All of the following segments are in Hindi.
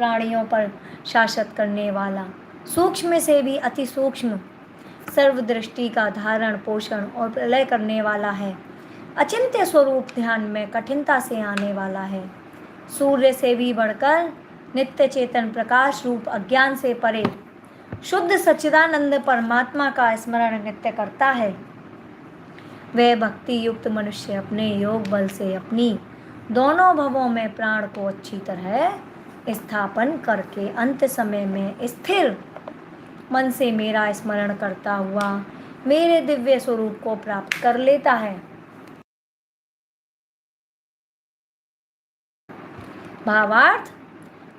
प्राणियों पर शासन करने वाला, सूक्ष्म से भी अति सूक्ष्म, सर्वदृष्टि का धारण पोषण और प्रलय करने वाला है। अचिंत्य स्वरूप ध्यान में कठिनता से आने वाला है। सूर्य से भी बढ़कर नित्य चेतन प्रकाश रूप अज्ञान से परे शुद्ध सच्चिदानंद परमात्मा का स्मरण नित्य करता है। वह भक्ति युक्त मनुष्य अपने योग बल से अपनी दोनों भवों में प्राण को अच्छी तरह स्थापन करके अंत समय में स्थिर मन से मेरा स्मरण करता हुआ मेरे दिव्य स्वरूप को प्राप्त कर लेता है। भावार्थ,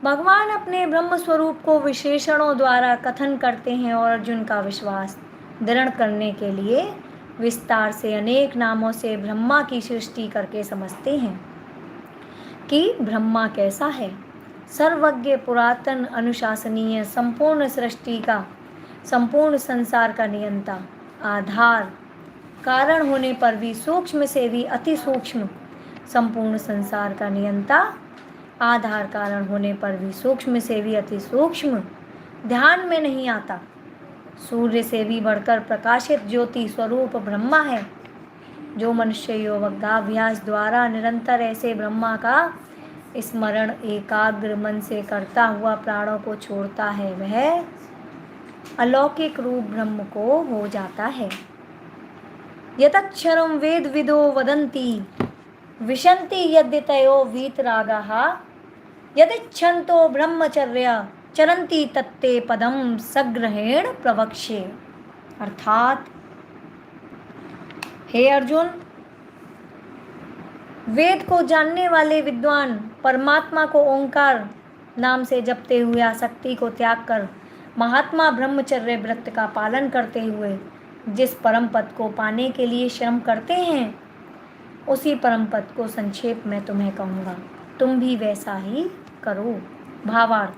भगवान अपने ब्रह्म स्वरूप को विशेषणों द्वारा कथन करते हैं और अर्जुन का विश्वास दृढ़ करने के लिए विस्तार से अनेक नामों से ब्रह्मा की सृष्टि करके समझते हैं कि ब्रह्मा कैसा है। सर्वज्ञ, पुरातन, अनुशासनीय, संपूर्ण सृष्टि का, संपूर्ण संसार का नियंता, आधार कारण होने पर भी सूक्ष्म से भी अति सूक्ष्म, संपूर्ण संसार का नियंता, आधार कारण होने पर भी सूक्ष्म से भी अति सूक्ष्म, ध्यान में नहीं आता, सूर्य से भी बढ़कर प्रकाशित ज्योति स्वरूप ब्रह्मा है। जो मनुष्य योगाभ्यास द्वारा निरंतर ऐसे ब्रह्मा का स्मरण एकाग्र मन से करता हुआ प्राणों को छोड़ता है, वह अलौकिक रूप ब्रह्म को हो जाता है। यतक्षरं वेद विदो वदन्ति विशन्ति यद्यतयो वीतरागाः यदिच्छन्तो ब्रह्मचर्य चरन्ति तत्ते पदम सग्रहेण प्रवक्ष्ये। अर्थात हे अर्जुन, वेद को जानने वाले विद्वान परमात्मा को ओंकार नाम से जपते हुए आसक्ति को त्याग कर महात्मा ब्रह्मचर्य व्रत का पालन करते हुए जिस परम पद को पाने के लिए श्रम करते हैं, उसी परम पद को संक्षेप में तुम्हें कहूँगा, तुम भी वैसा ही करो। भावार्थ,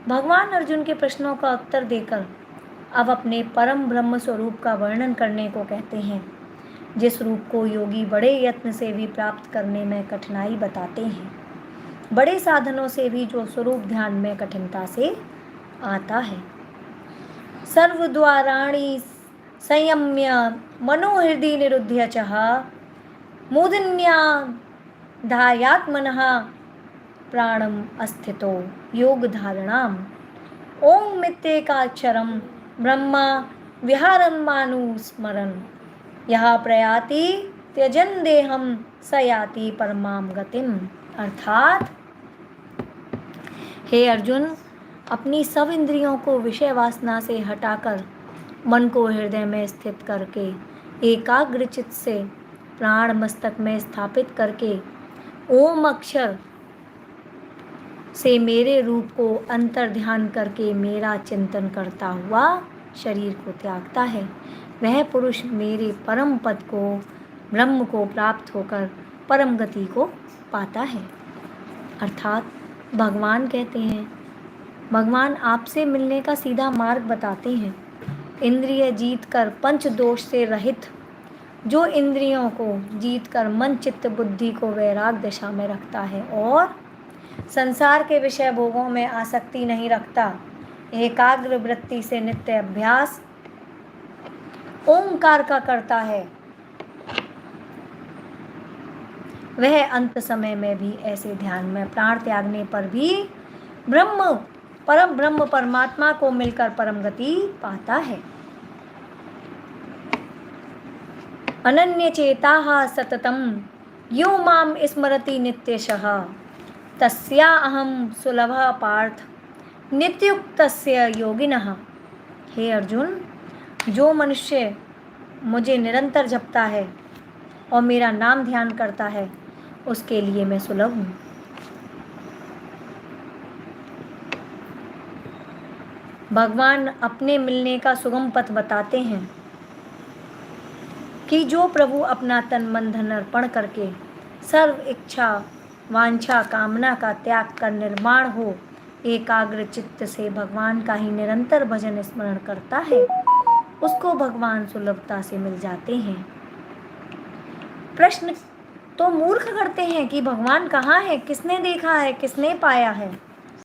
भगवान अर्जुन के प्रश्नों का उत्तर देकर अब अपने परम ब्रह्म स्वरूप का वर्णन करने को कहते हैं, जिस रूप को योगी बड़े यत्न से भी प्राप्त करने में कठिनाई बताते हैं, बड़े साधनों से भी जो स्वरूप ध्यान में कठिनता से आता है। सर्वद्वाराणि संयम्य मनोहृदि निरुध्य च मूर्धन्याधायात्मनः प्राणम अस्थितो योग धारणाम ओम मित्येकाक्षरम ब्रह्मा विहारं मानुस्मरन् यः प्रयाति त्यजन देहम स याति परमाम गतिम। अर्थात हे अर्जुन, अपनी सब इंद्रियों को विषय वासना से हटाकर मन को हृदय में स्थित करके एकाग्र चित्त से प्राण मस्तक में स्थापित करके ओम अक्षर से मेरे रूप को अंतर ध्यान करके मेरा चिंतन करता हुआ शरीर को त्यागता है, वह पुरुष मेरे परम पद को ब्रह्म को प्राप्त होकर परम गति को पाता है। अर्थात भगवान कहते हैं, भगवान आपसे मिलने का सीधा मार्ग बताते हैं। इंद्रिय जीत कर पंच दोष से रहित, जो इंद्रियों को जीत कर मन चित्त बुद्धि को वैराग दशा में रखता है और संसार के विषय भोगों में आसक्ति नहीं रखता, एकाग्र वृत्ति से नित्य अभ्यास ओंकार का करता है, वह अंत समय में भी ऐसे ध्यान में प्राण त्यागने पर भी परम ब्रह्म परमात्मा को मिलकर परम गति पाता है। अनन्य चेताः सततम यो माम स्मरति नित्यशः तस्या अहम सुलभः पार्थ नित्युक्तस्य योगिनः। हे अर्जुन, जो मनुष्य मुझे निरंतर जपता है और मेरा नाम ध्यान करता है, उसके लिए मैं सुलभ हूँ। भगवान अपने मिलने का सुगम पथ बताते हैं कि जो प्रभु अपना तन मन धन अर्पण करके सर्व इच्छा वांछा कामना का त्याग कर निर्माण हो एकाग्र चित्त से भगवान का ही निरंतर भजन स्मरण करता है, उसको भगवान सुलभता से मिल जाते हैं। प्रश्न तो मूर्ख करते हैं कि भगवान कहाँ है, किसने देखा है, किसने पाया है।